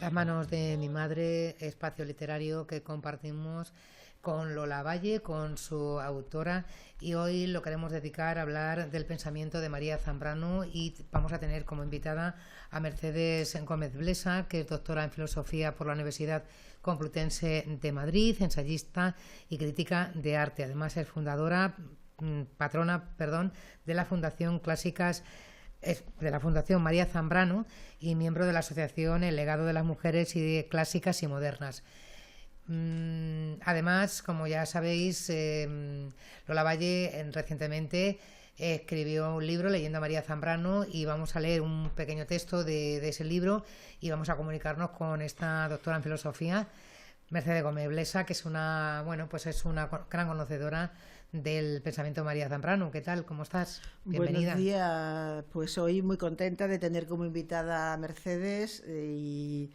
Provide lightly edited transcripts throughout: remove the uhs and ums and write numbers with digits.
Las manos de mi madre, espacio literario que compartimos con Lola Valle, con su autora, y hoy lo queremos dedicar a hablar del pensamiento de María Zambrano y vamos a tener como invitada a Mercedes Gómez Blesa, que es doctora en filosofía por la Universidad Complutense de Madrid, ensayista y crítica de arte. Además es patrona de la Fundación Clásicas, de la Fundación María Zambrano y miembro de la asociación El Legado de las Mujeres Clásicas y Modernas. Además, como ya sabéis, Lola Valle recientemente escribió un libro, Leyendo a María Zambrano, y vamos a leer un pequeño texto de ese libro y vamos a comunicarnos con esta doctora en filosofía, Mercedes Gómez Blesa, que es una gran conocedora del pensamiento de María Zambrano. ¿Qué tal? ¿Cómo estás? Bienvenida. Buenos días. Pues hoy muy contenta de tener como invitada a Mercedes y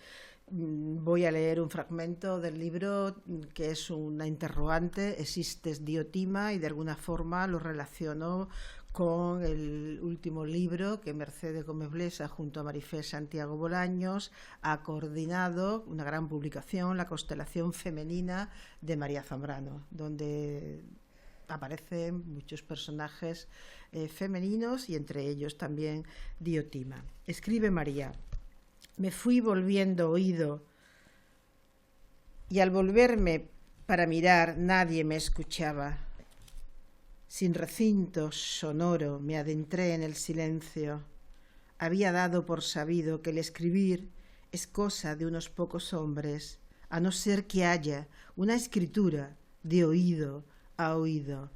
voy a leer un fragmento del libro que es una interrogante: ¿existes Diotima? Y de alguna forma lo relaciono con el último libro que Mercedes Gómez Blesa junto a Marifé Santiago Bolaños ha coordinado, una gran publicación, La constelación femenina de María Zambrano, donde aparecen muchos personajes femeninos y entre ellos también Diotima. Escribe María: me fui volviendo oído y al volverme para mirar nadie me escuchaba. Sin recinto sonoro me adentré en el silencio. Había dado por sabido que el escribir es cosa de unos pocos hombres, a no ser que haya una escritura de oído a oído.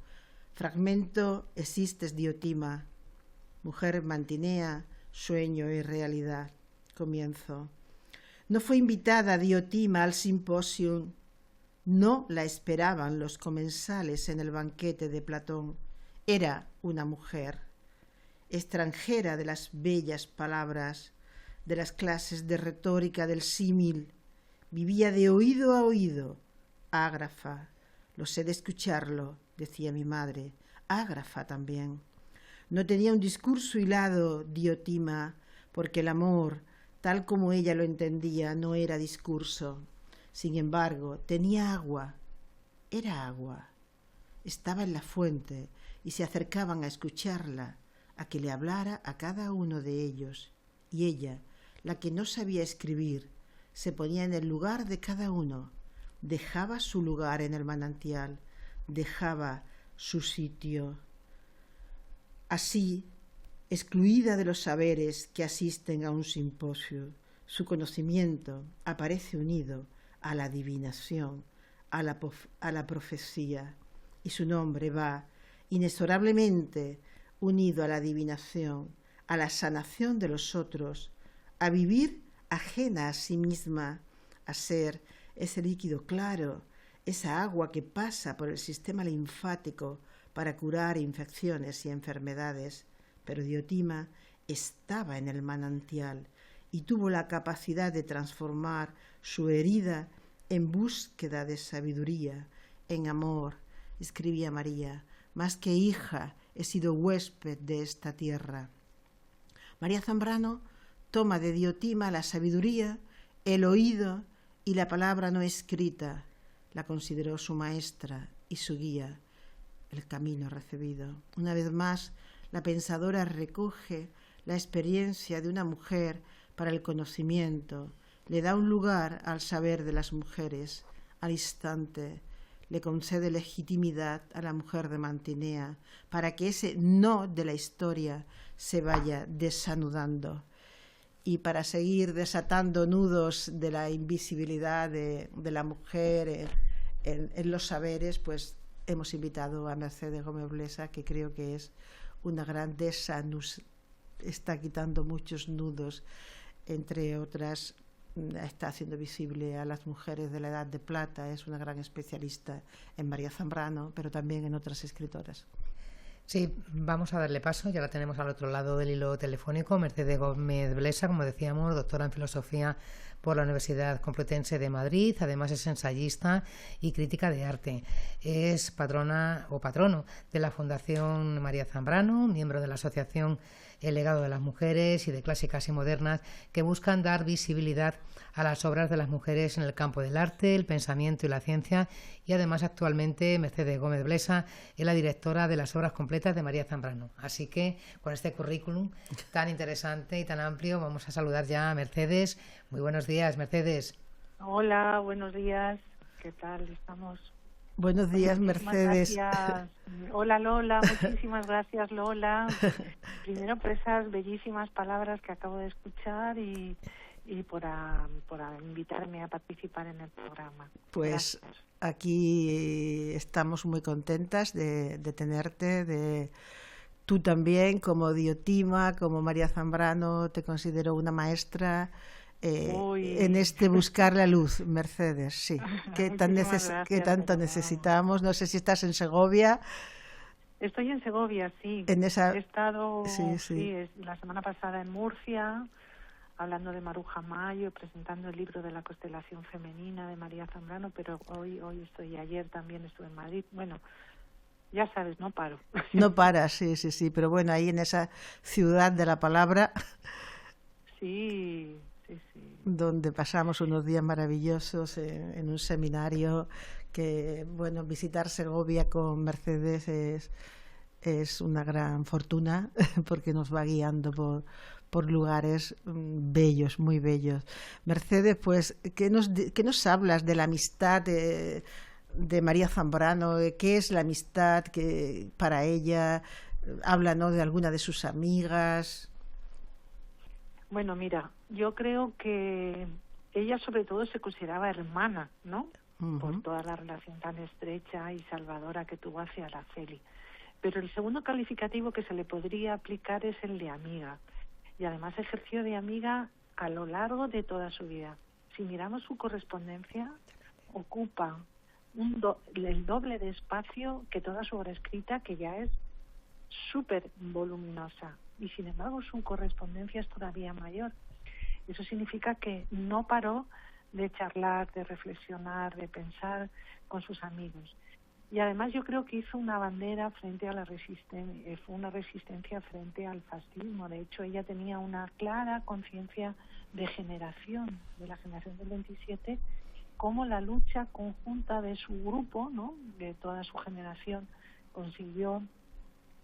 Fragmento: existes Diotima, mujer mantinea, sueño y realidad. Comienzo. No fue invitada Diotima al simposium. No la esperaban los comensales en el banquete de Platón. Era una mujer, extranjera de las bellas palabras, de las clases de retórica del símil. Vivía de oído a oído, ágrafa. Lo sé de escucharlo, decía mi madre, ágrafa también. No tenía un discurso hilado Diotima, porque el amor, tal como ella lo entendía, no era discurso. Sin embargo, tenía agua, era agua. Estaba en la fuente y se acercaban a escucharla, a que le hablara a cada uno de ellos. Y ella, la que no sabía escribir, se ponía en el lugar de cada uno, dejaba su lugar en el manantial, dejaba su sitio. Así, excluida de los saberes que asisten a un simposio, su conocimiento aparece unido a la adivinación, a la profecía, y su nombre va inexorablemente unido a la adivinación, a la sanación de los otros, a vivir ajena a sí misma, a ser ese líquido claro, esa agua que pasa por el sistema linfático para curar infecciones y enfermedades. Pero Diotima estaba en el manantial y tuvo la capacidad de transformar su herida en búsqueda de sabiduría, en amor. Escribía María: más que hija, he sido huésped de esta tierra. María Zambrano toma de Diotima la sabiduría, el oído y la palabra no escrita. La consideró su maestra y su guía, el camino recibido. Una vez más, la pensadora recoge la experiencia de una mujer para el conocimiento, le da un lugar al saber de las mujeres, al instante, le concede legitimidad a la mujer de Mantinea para que ese no de la historia se vaya desanudando. Y para seguir desatando nudos de la invisibilidad de la mujer en los saberes, pues hemos invitado a Mercedes Gómez Blesa, que creo que es una gran está quitando muchos nudos, entre otras está haciendo visible a las mujeres de la Edad de Plata, es una gran especialista en María Zambrano, pero también en otras escritoras. Sí, vamos a darle paso, ya la tenemos al otro lado del hilo telefónico. Mercedes Gómez Blesa, como decíamos, doctora en filosofía por la Universidad Complutense de Madrid, además es ensayista y crítica de arte. Es patrona o patrono de la Fundación María Zambrano, miembro de la asociación El legado de las mujeres y de clásicas y modernas, que buscan dar visibilidad a las obras de las mujeres en el campo del arte, el pensamiento y la ciencia. Y además actualmente Mercedes Gómez Blesa es la directora de las obras completas de María Zambrano. Así que con este currículum tan interesante y tan amplio vamos a saludar ya a Mercedes. Muy buenos días, Mercedes. Hola, buenos días. ¿Qué tal estamos? Buenos días, Mercedes. Gracias. Hola, Lola. Muchísimas gracias, Lola. Primero por esas bellísimas palabras que acabo de escuchar y por invitarme a participar en el programa. Pues Gracias. Aquí estamos muy contentas de tenerte. Tú también, como Diotima, como María Zambrano, te considero una maestra. En este buscar la luz, Mercedes, sí, que tanto necesitamos. No sé si estás en Segovia. Estoy en Segovia, sí. He estado la semana pasada en Murcia, hablando de Maruja Mayo, presentando el libro de la constelación femenina de María Zambrano, pero ayer también estuve en Madrid. Bueno, ya sabes, no paro. No paras, sí, pero bueno, ahí en esa ciudad de la palabra. Sí. Donde pasamos unos días maravillosos en un seminario que, bueno, visitar Segovia con Mercedes es una gran fortuna porque nos va guiando por lugares bellos, muy bellos. Mercedes, pues, ¿qué nos hablas de la amistad de María Zambrano? ¿Qué es la amistad que para ella? Háblanos de alguna de sus amigas. Bueno, mira, yo creo que ella sobre todo se consideraba hermana, ¿no? Uh-huh. Por toda la relación tan estrecha y salvadora que tuvo hacia Araceli. Pero el segundo calificativo que se le podría aplicar es el de amiga. Y además ejerció de amiga a lo largo de toda su vida. Si miramos su correspondencia, ocupa el doble de espacio que toda su obra escrita, que ya es súper voluminosa. Y sin embargo su correspondencia es todavía mayor. Eso significa que no paró de charlar, de reflexionar, de pensar con sus amigos. Y además yo creo que hizo una bandera frente a la resistencia, fue una resistencia frente al fascismo. De hecho, ella tenía una clara conciencia de generación, de la generación del 27, como la lucha conjunta de su grupo, ¿no?, de toda su generación, consiguió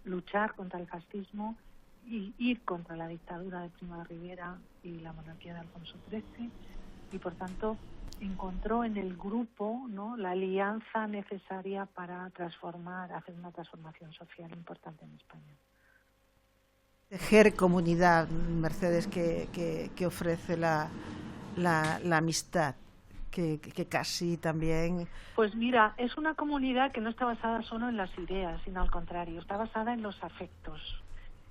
luchar contra el fascismo y ir contra la dictadura de Primo de Rivera y la monarquía de Alfonso XIII, y por tanto encontró en el grupo, ¿no?, la alianza necesaria para hacer una transformación social importante en España. Tejer comunidad, Mercedes, que ofrece la amistad, que casi también... Pues mira, es una comunidad que no está basada solo en las ideas, sino al contrario, está basada en los afectos.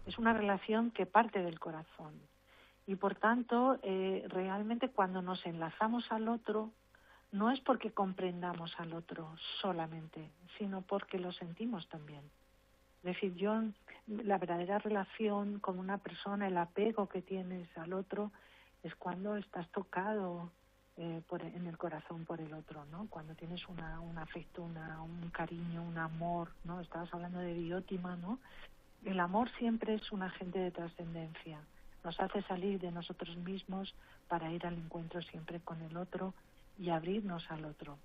Es una relación que parte del corazón. Y por tanto, realmente cuando nos enlazamos al otro, no es porque comprendamos al otro solamente, sino porque lo sentimos también. Es decir, la verdadera relación con una persona, el apego que tienes al otro, es cuando estás tocado en el corazón por el otro, ¿no? Cuando tienes un afecto, un cariño, un amor, ¿no? Estabas hablando de Diotima, ¿no? El amor siempre es un agente de trascendencia. Nos hace salir de nosotros mismos para ir al encuentro siempre con el otro y abrirnos al otro.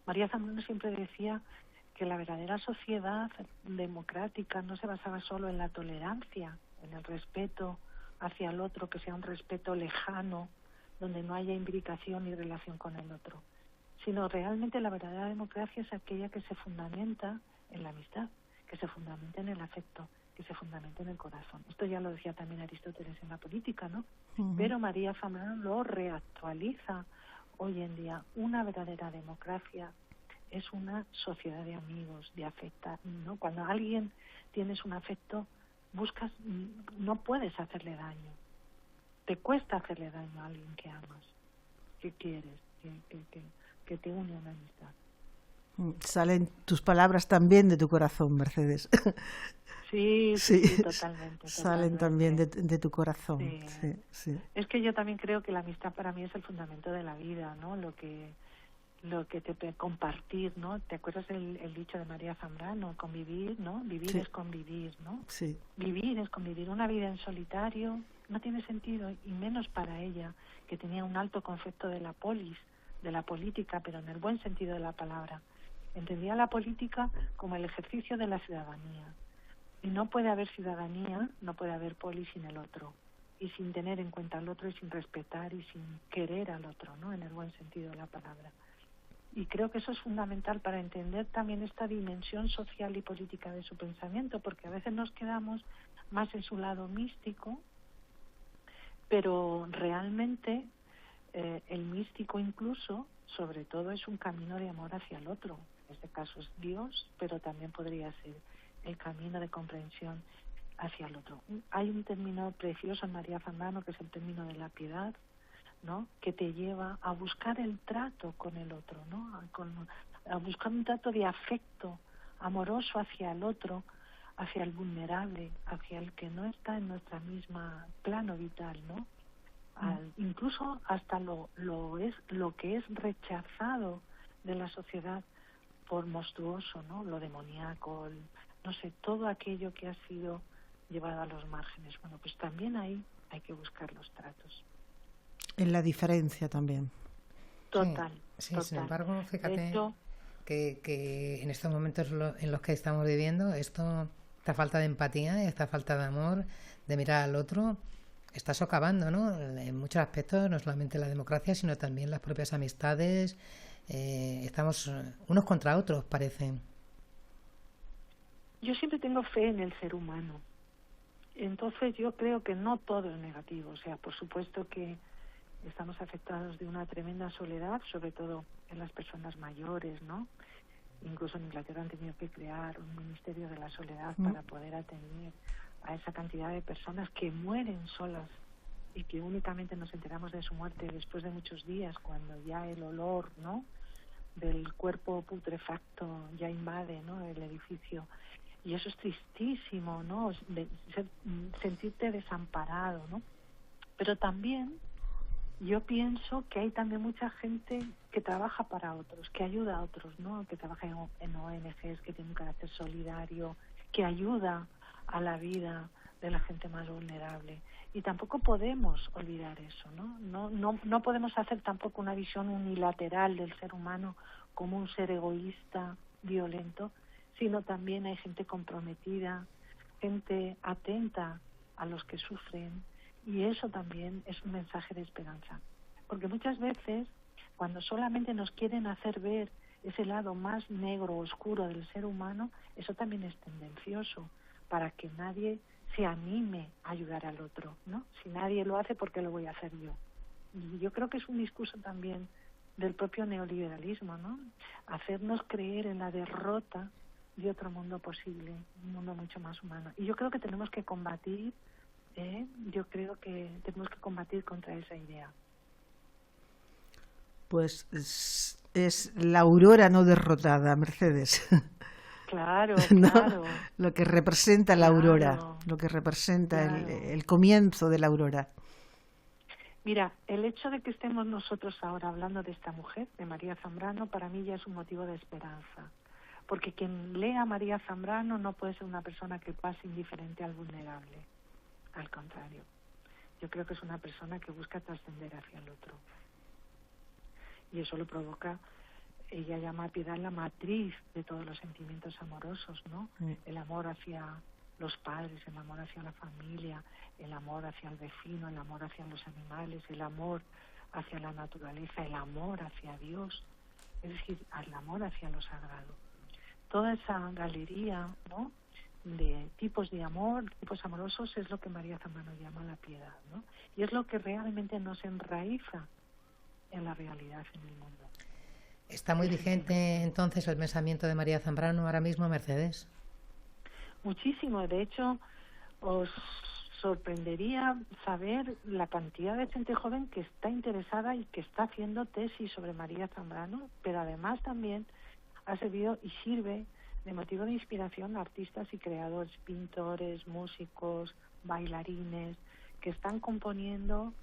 María Zambrano siempre decía que la verdadera sociedad democrática no se basaba solo en la tolerancia, en el respeto hacia el otro, que sea un respeto lejano, donde no haya imbricación ni relación con el otro, sino realmente la verdadera democracia es aquella que se fundamenta en la amistad, que se fundamenta en el afecto, que se fundamenta en el corazón. Esto ya lo decía también Aristóteles en la política, ¿no? Uh-huh. Pero María Zambrano lo reactualiza hoy en día. Una verdadera democracia es una sociedad de amigos, de afecta, ¿no? Cuando alguien tienes un afecto, no puedes hacerle daño. Te cuesta hacerle daño a alguien que amas, que quieres, que te une a una amistad. Salen tus palabras también de tu corazón, Mercedes. Sí, totalmente. Salen también de tu corazón. Sí. Es que yo también creo que la amistad para mí es el fundamento de la vida, ¿no? Lo que compartir, ¿no? ¿Te acuerdas el dicho de María Zambrano? Convivir, ¿no? Vivir Sí. es convivir, ¿no? Sí. Vivir es convivir. Una vida en solitario no tiene sentido, y menos para ella, que tenía un alto concepto de la polis, de la política, pero en el buen sentido de la palabra. Entendía la política como el ejercicio de la ciudadanía. Y no puede haber ciudadanía, no puede haber polis sin el otro. Y sin tener en cuenta al otro y sin respetar y sin querer al otro, ¿no? En el buen sentido de la palabra. Y creo que eso es fundamental para entender también esta dimensión social y política de su pensamiento, porque a veces nos quedamos más en su lado místico, pero realmente el místico incluso, sobre todo, es un camino de amor hacia el otro. En este caso es Dios, pero también podría ser el camino de comprensión hacia el otro. Hay un término precioso en María Zambrano, que es el término de la piedad, ¿no? Que te lleva a buscar el trato con el otro, ¿no? A buscar un trato de afecto amoroso hacia el otro, hacia el vulnerable, hacia el que no está en nuestra misma plano vital, ¿no? Incluso hasta lo que es rechazado de la sociedad por monstruoso, ¿no? Lo demoníaco, no sé, todo aquello que ha sido llevado a los márgenes. Bueno, pues también ahí hay que buscar los tratos. En la diferencia también. Total. Sí, total. Sin embargo, fíjate De hecho, que en estos momentos en los que estamos viviendo, esta falta de empatía, esta falta de amor, de mirar al otro, está socavando, ¿no? En muchos aspectos, no solamente la democracia, sino también las propias amistades. Estamos unos contra otros, parece. yo siempre tengo fe en el ser humano. Entonces yo creo que no todo es negativo. O sea, por supuesto que estamos afectados de una tremenda soledad, sobre todo en las personas mayores, ¿no? Incluso en Inglaterra han tenido que crear un ministerio de la soledad para poder atender a esa cantidad de personas que mueren solas y que únicamente nos enteramos de su muerte después de muchos días, cuando ya el olor, ¿no?, del cuerpo putrefacto ya invade, ¿no?, el edificio. Y eso es tristísimo, ¿no?, sentirte desamparado, ¿no? Pero también yo pienso que hay también mucha gente que trabaja para otros, que ayuda a otros, ¿no?, que trabaja en ONGs, que tiene un carácter solidario, que ayuda a la vida de la gente más vulnerable. Y tampoco podemos olvidar eso, ¿no? No podemos hacer tampoco una visión unilateral del ser humano como un ser egoísta, violento, sino también hay gente comprometida, gente atenta a los que sufren, y eso también es un mensaje de esperanza. Porque muchas veces, cuando solamente nos quieren hacer ver ese lado más negro, oscuro del ser humano, eso también es tendencioso, para que nadie se anime a ayudar al otro, ¿no? Si nadie lo hace, ¿por qué lo voy a hacer yo? Y yo creo que es un discurso también del propio neoliberalismo, ¿no? Hacernos creer en la derrota de otro mundo posible, un mundo mucho más humano. Y yo creo que tenemos que combatir, contra esa idea. Pues es la aurora no derrotada, Mercedes. Claro, ¿No? claro. Lo que representa la aurora, Claro, lo que representa claro. el comienzo de la aurora. Mira, el hecho de que estemos nosotros ahora hablando de esta mujer, de María Zambrano, para mí ya es un motivo de esperanza. Porque quien lea a María Zambrano no puede ser una persona que pase indiferente al vulnerable. Al contrario, yo creo que es una persona que busca trascender hacia el otro. Y eso lo provoca, ella llama a piedad la matriz de todos los sentimientos amorosos, ¿no? El amor hacia los padres, el amor hacia la familia, el amor hacia el vecino, el amor hacia los animales, el amor hacia la naturaleza, el amor hacia Dios, es decir, el amor hacia lo sagrado. Toda esa galería, ¿no?, de tipos de amor, tipos amorosos, es lo que María Zambrano llama la piedad, ¿no? Y es lo que realmente nos enraiza en la realidad, en el mundo. ¿Está muy vigente entonces el pensamiento de María Zambrano ahora mismo, Mercedes? Muchísimo. De hecho, os sorprendería saber la cantidad de gente joven que está interesada y que está haciendo tesis sobre María Zambrano, pero además también ha servido y sirve de motivo de inspiración a artistas y creadores, pintores, músicos, bailarines, que están componiendo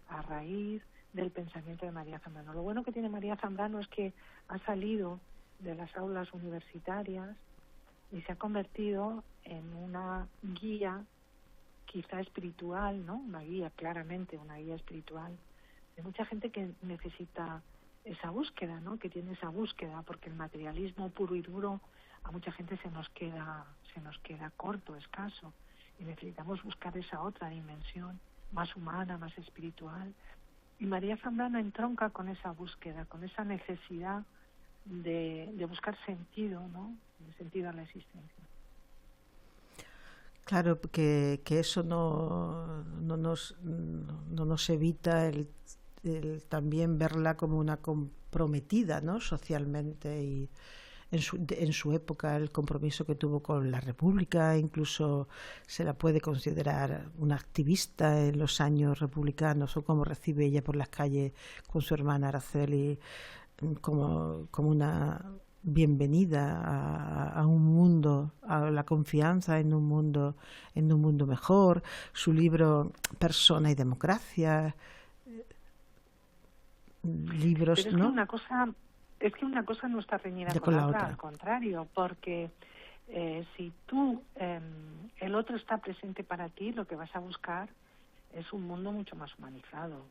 a raíz del pensamiento de María Zambrano. Lo bueno que tiene María Zambrano es que ha salido de las aulas universitarias y se ha convertido en una guía quizá espiritual, ¿no? Una guía, claramente una guía espiritual de mucha gente que necesita esa búsqueda, ¿no? Que tiene esa búsqueda, porque el materialismo puro y duro a mucha gente se nos queda corto, escaso, y necesitamos buscar esa otra dimensión más humana, más espiritual. Y María Zambrano entronca con esa búsqueda, con esa necesidad de buscar sentido, ¿no? Sentido a la existencia. Claro, que eso no nos evita el también verla como una comprometida, ¿no? Socialmente, y en su época el compromiso que tuvo con la República, incluso se la puede considerar una activista en los años republicanos, o como recibe ella por las calles con su hermana Araceli, como una bienvenida a un mundo, a la confianza en un mundo mejor. Su libro Persona y Democracia, libros, pero es ¿no? que una cosa no está reñida con la otra, al contrario, porque si tú, el otro está presente para ti, lo que vas a buscar es un mundo mucho más humanizado,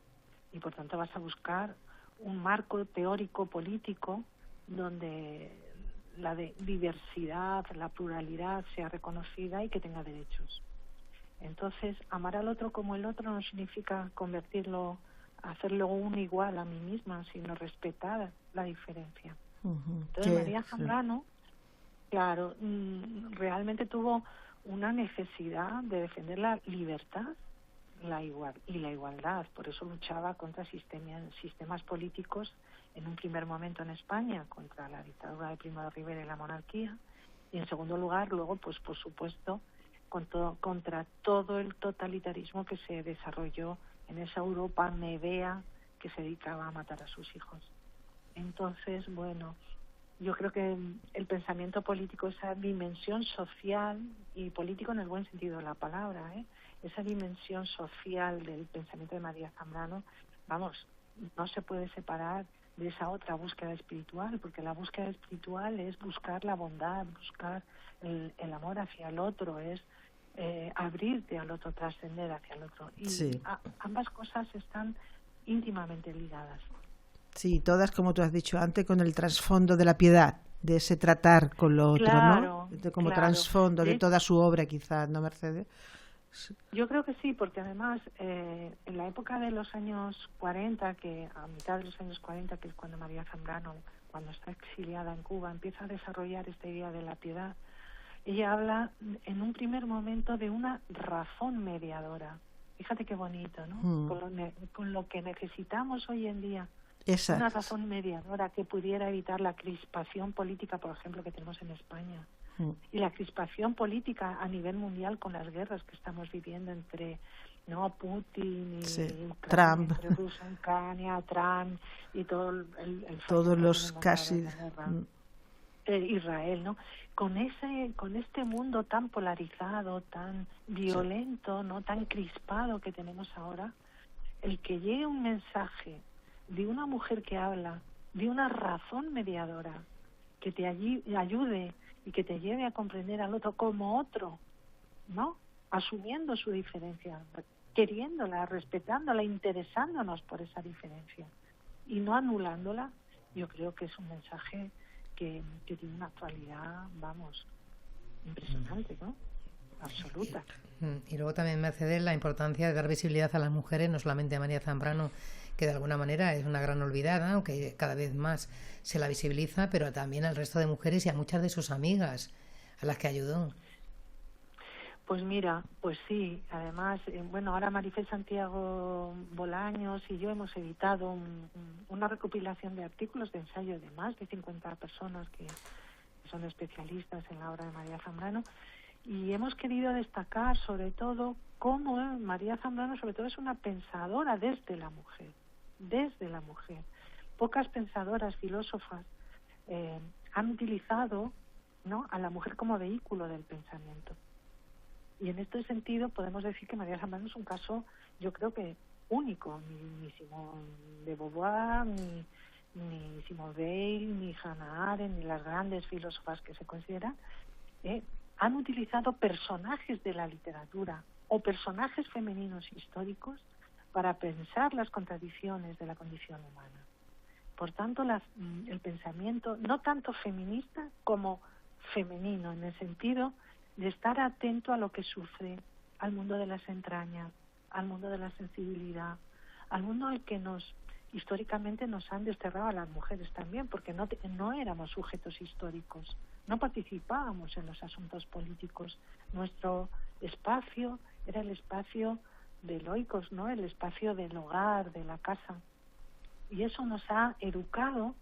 y por tanto vas a buscar un marco teórico político donde la diversidad, la pluralidad sea reconocida y que tenga derechos. Entonces, amar al otro como el otro no significa hacerlo uno igual a mí misma, sino respetar la diferencia. Entonces, María Zambrano, claro, realmente tuvo una necesidad de defender la libertad y la igualdad. Por eso luchaba contra sistemas políticos, en un primer momento en España, contra la dictadura de Primo de Rivera y la monarquía, y en segundo lugar, luego, pues por supuesto, contra todo el totalitarismo que se desarrolló en esa Europa medea que se dedicaba a matar a sus hijos. Entonces, bueno, yo creo que el pensamiento político, esa dimensión social y político en el buen sentido de la palabra, esa dimensión social del pensamiento de María Zambrano, vamos, no se puede separar de esa otra búsqueda espiritual, porque la búsqueda espiritual es buscar la bondad, buscar el amor hacia el otro, es abrirte al otro, trascender hacia el otro. Y sí, ambas cosas están íntimamente ligadas. Sí, todas, como tú has dicho antes, con el trasfondo de la piedad, de ese tratar con lo otro, claro, ¿no? Como trasfondo de toda su obra, quizás, ¿no, Mercedes? Yo creo que sí, porque además en la época de los años 40, que a mitad de los años 40, que es cuando María Zambrano, cuando está exiliada en Cuba, empieza a desarrollar esta idea de la piedad, ella habla en un primer momento de una razón mediadora. Fíjate qué bonito, ¿no? Con lo que necesitamos hoy en día. Exacto. Una razón mediadora que pudiera evitar la crispación política, por ejemplo, que tenemos en España. Y la crispación política a nivel mundial con las guerras que estamos viviendo entre Putin y Ucrania, Trump, entre Rusia, Ucrania, Trump y todo el todos los casi Israel, ¿no? Con este mundo tan polarizado, tan violento, ¿no? Tan crispado que tenemos ahora, el que llegue un mensaje de una mujer que habla de una razón mediadora que te ayude y que te lleve a comprender al otro como otro, ¿no? Asumiendo su diferencia, queriéndola, respetándola, interesándonos por esa diferencia y no anulándola. Yo creo que es un mensaje que tiene una actualidad, vamos, impresionante, ¿no? Absoluta. Y luego también, Mercedes, la importancia de dar visibilidad a las mujeres, no solamente a María Zambrano, que de alguna manera es una gran olvidada, aunque cada vez más se la visibiliza, pero también al resto de mujeres y a muchas de sus amigas a las que ayudó. Pues mira, pues sí, además, ahora Marifé Santiago Bolaños y yo hemos editado una recopilación de artículos de ensayo de más de 50 personas que son especialistas en la obra de María Zambrano, y hemos querido destacar sobre todo cómo María Zambrano sobre todo es una pensadora desde la mujer. Pocas pensadoras, filósofas han utilizado, ¿no?, a la mujer como vehículo del pensamiento. Y en este sentido podemos decir que María Zambrano es un caso, yo creo que único, ni Simone de Beauvoir, ni Simone Weil, ni Hannah Arendt, ni las grandes filósofas que se consideran, han utilizado personajes de la literatura o personajes femeninos históricos para pensar las contradicciones de la condición humana. Por tanto, el pensamiento no tanto feminista como femenino, en el sentido de estar atento a lo que sufre, al mundo de las entrañas, al mundo de la sensibilidad, al mundo al que históricamente nos han desterrado a las mujeres también, porque no éramos sujetos históricos, no participábamos en los asuntos políticos. Nuestro espacio era el espacio del oikos, ¿no? El espacio del hogar, de la casa. Y eso nos ha educado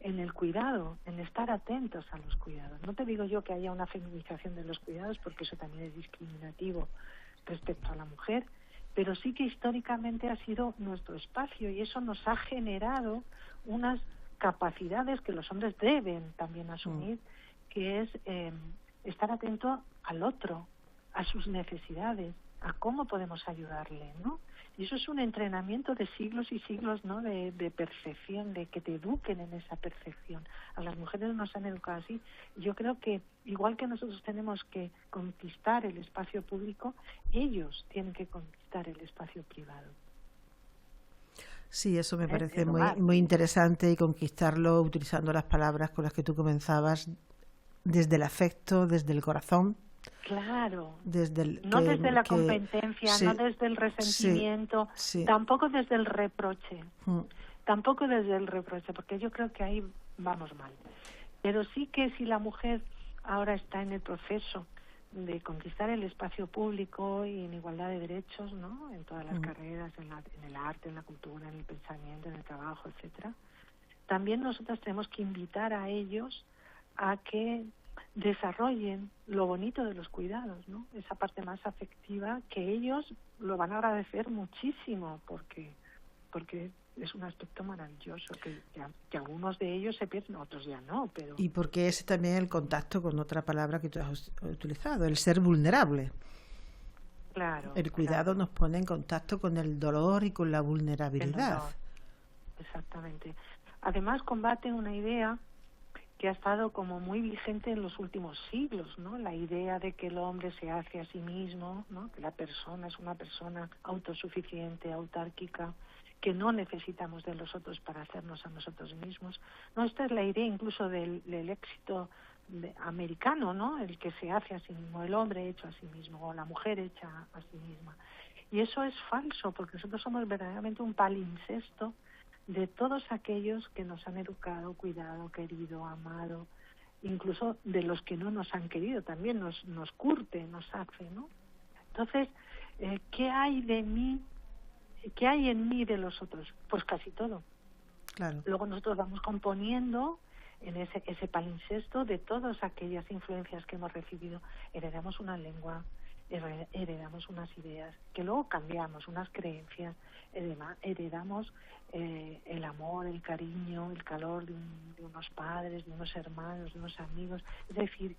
en el cuidado, en estar atentos a los cuidados. No te digo yo que haya una feminización de los cuidados, porque eso también es discriminativo respecto a la mujer, pero sí que históricamente ha sido nuestro espacio y eso nos ha generado unas capacidades que los hombres deben también asumir, que es estar atento al otro, a sus necesidades, a cómo podemos ayudarle, ¿no? Y eso es un entrenamiento de siglos y siglos, ¿no? De percepción, de que te eduquen en esa percepción. A las mujeres nos han educado así. Yo creo que igual que nosotros tenemos que conquistar el espacio público, ellos tienen que conquistar el espacio privado. Sí, eso me parece muy interesante, y conquistarlo utilizando las palabras con las que tú comenzabas, desde el afecto, desde el corazón. Claro, desde desde la competencia, sí, no desde el resentimiento, sí. Tampoco desde el reproche, porque yo creo que ahí vamos mal. Pero sí que si la mujer ahora está en el proceso de conquistar el espacio público y en igualdad de derechos, ¿no? En todas las carreras, en el arte, en la cultura, en el pensamiento, en el trabajo, etcétera. También nosotros tenemos que invitar a ellos a que desarrollen lo bonito de los cuidados, ¿no? Esa parte más afectiva que ellos lo van a agradecer muchísimo porque es un aspecto maravilloso que algunos de ellos se pierden, otros ya no, pero... Y porque es también el contacto con otra palabra que tú has utilizado, el ser vulnerable. Claro. El cuidado nos pone en contacto con el dolor y con la vulnerabilidad. Exactamente. Además combate una idea que ha estado como muy vigente en los últimos siglos, ¿no? La idea de que el hombre se hace a sí mismo, ¿no? Que la persona es una persona autosuficiente, autárquica, que no necesitamos de los otros para hacernos a nosotros mismos. No, esta es la idea incluso del éxito americano, ¿no? El que se hace a sí mismo, el hombre hecho a sí mismo o la mujer hecha a sí misma. Y eso es falso, porque nosotros somos verdaderamente un palincesto de todos aquellos que nos han educado, cuidado, querido, amado, incluso de los que no nos han querido, también nos curte, nos hace, ¿no? Entonces, ¿qué hay de mí? ¿Qué hay en mí de los otros? Pues casi todo. Claro. Luego nosotros vamos componiendo en ese palincesto de todas aquellas influencias que hemos recibido. Heredamos una lengua, heredamos unas ideas, que luego cambiamos, unas creencias, heredamos el amor, el cariño, el calor de unos padres, de unos hermanos, de unos amigos. Es decir,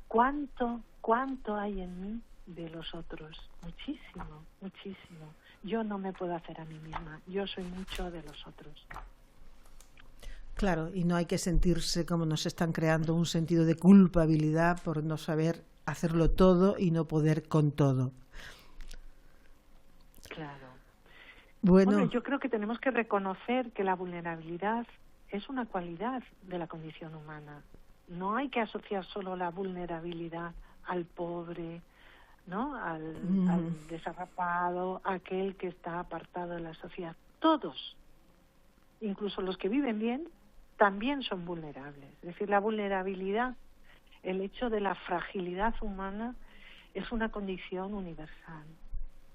¿cuánto hay en mí de los otros? Muchísimo, muchísimo. Yo no me puedo hacer a mí misma, yo soy mucho de los otros. Claro, y no hay que sentirse como nos están creando un sentido de culpabilidad por no saber hacerlo todo y no poder con todo. Claro. Bueno, yo creo que tenemos que reconocer que la vulnerabilidad es una cualidad de la condición humana. No hay que asociar solo la vulnerabilidad al pobre, ¿no? Al desarrapado, aquel que está apartado de la sociedad. Todos, incluso los que viven bien, también son vulnerables. Es decir, la vulnerabilidad, el hecho de la fragilidad humana, es una condición universal,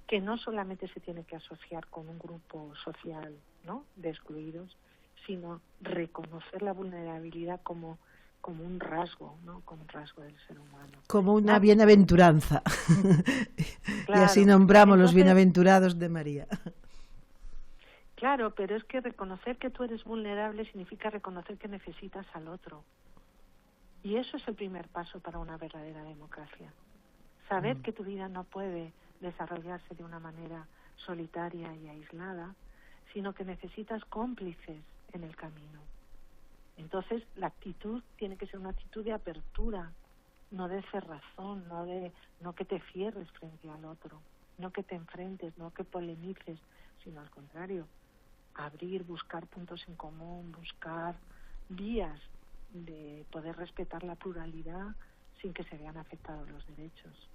que no solamente se tiene que asociar con un grupo social, ¿no?, de excluidos, sino reconocer la vulnerabilidad como un rasgo, ¿no?, como un rasgo del ser humano. Como una bienaventuranza. Claro. Y así nombramos los bienaventurados de María. Claro, pero es que reconocer que tú eres vulnerable significa reconocer que necesitas al otro. Y eso es el primer paso para una verdadera democracia. Saber que tu vida no puede desarrollarse de una manera solitaria y aislada, sino que necesitas cómplices en el camino. Entonces, la actitud tiene que ser una actitud de apertura, no de cerrazón, no que te cierres frente al otro, no que te enfrentes, no que polemices, sino al contrario, abrir, buscar puntos en común, buscar vías de poder respetar la pluralidad sin que se vean afectados los derechos.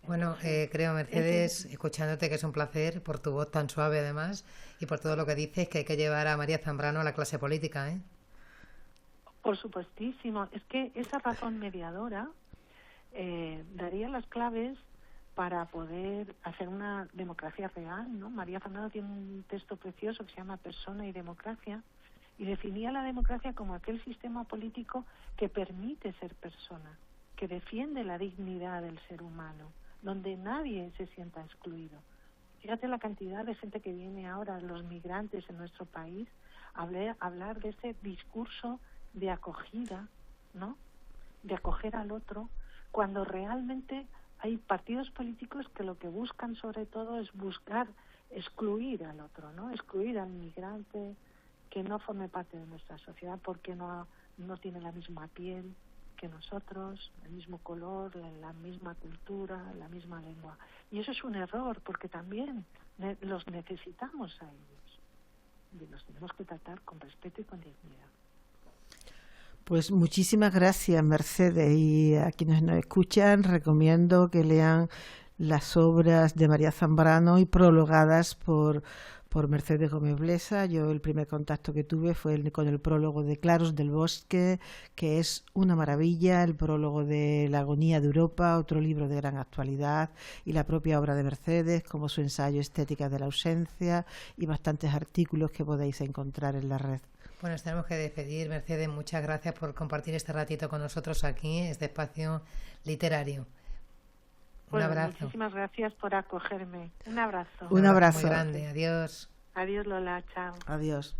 Bueno, creo, Mercedes, escuchándote, que es un placer por tu voz tan suave además y por todo lo que dices, que hay que llevar a María Zambrano a la clase política, ¿eh? Por supuestísimo. Es que esa razón mediadora daría las claves para poder hacer una democracia real, ¿no? María Zambrano tiene un texto precioso que se llama Persona y Democracia, y definía la democracia como aquel sistema político que permite ser persona, que defiende la dignidad del ser humano, donde nadie se sienta excluido. Fíjate la cantidad de gente que viene ahora, los migrantes en nuestro país, a hablar de ese discurso de acogida, ¿no? De acoger al otro, cuando realmente hay partidos políticos que lo que buscan sobre todo es buscar excluir al otro, ¿no? Excluir al migrante que no forme parte de nuestra sociedad porque no tiene la misma piel que nosotros, el mismo color, la misma cultura, la misma lengua. Y eso es un error porque también los necesitamos a ellos y los tenemos que tratar con respeto y con dignidad. Pues muchísimas gracias, Mercedes, y a quienes nos escuchan recomiendo que lean las obras de María Zambrano y prologadas por Mercedes Gómez Blesa. Yo el primer contacto que tuve fue con el prólogo de Claros del Bosque, que es una maravilla, el prólogo de La agonía de Europa, otro libro de gran actualidad, y la propia obra de Mercedes, como su ensayo Estética de la ausencia, y bastantes artículos que podéis encontrar en la red. Bueno, nos tenemos que despedir. Mercedes, muchas gracias por compartir este ratito con nosotros aquí, este espacio literario. Un abrazo. Muchísimas gracias por acogerme. Un abrazo. Un abrazo muy grande. Adiós. Adiós, Lola. Chao. Adiós.